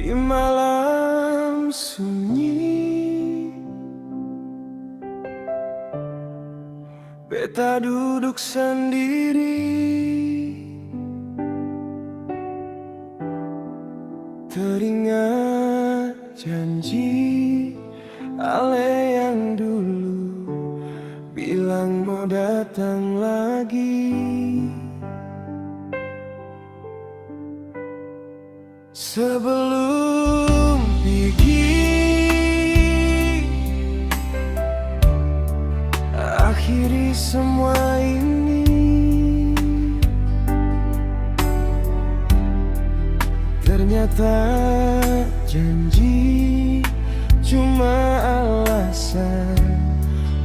Di malam sunyi, beta duduk sendiri, teringat janji Ale yang dulu bilang mau datang lagi. Sebelum pergi, akhiri semua ini. Ternyata janji cuma alasan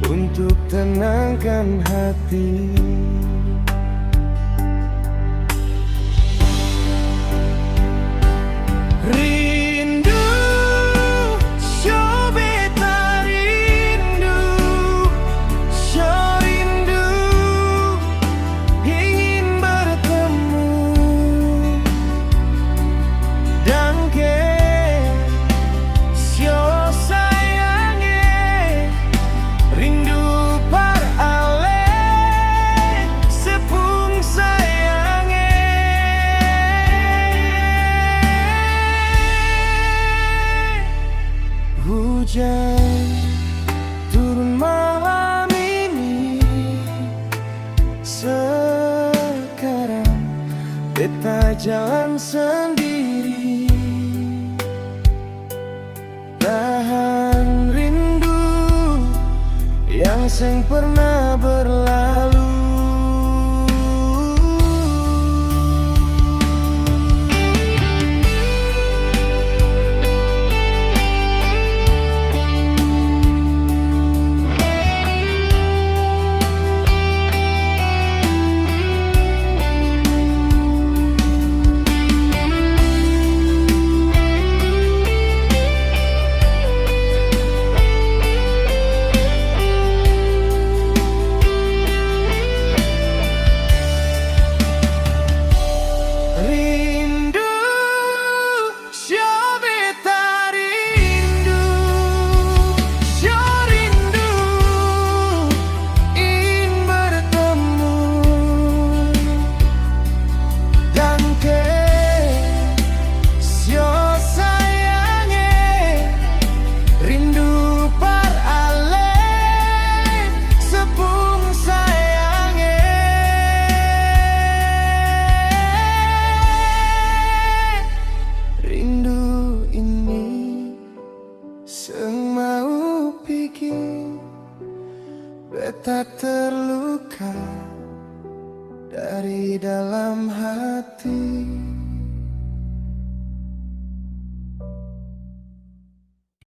untuk tenangkan hati. Rindu, so beta rindu, so rindu, ingin bertemu dan ke so sayange, rindu par ale sepung sayange. Hujan turun malam ini, sekarang beta jalan sendiri, tahan rindu yang seng pernah berlalu. Mau bikin beta terluka dari dalam hati.